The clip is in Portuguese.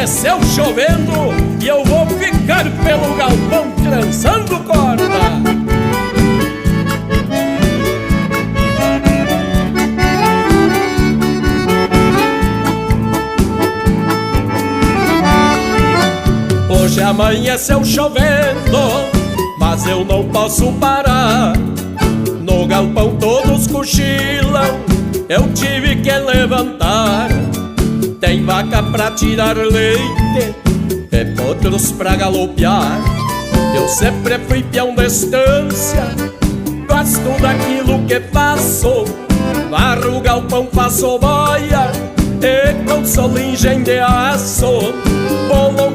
amanheceu chovendo e eu vou ficar pelo galpão trançando corda. Hoje amanheceu chovendo, mas eu não posso parar. No galpão todos cochilam, eu tive que levantar. Tem vaca pra tirar leite e potros pra galopear. Eu sempre fui peão de estância, gosto daquilo que faço. Varro o galpão, faço boia e com solingem de aço. Bolo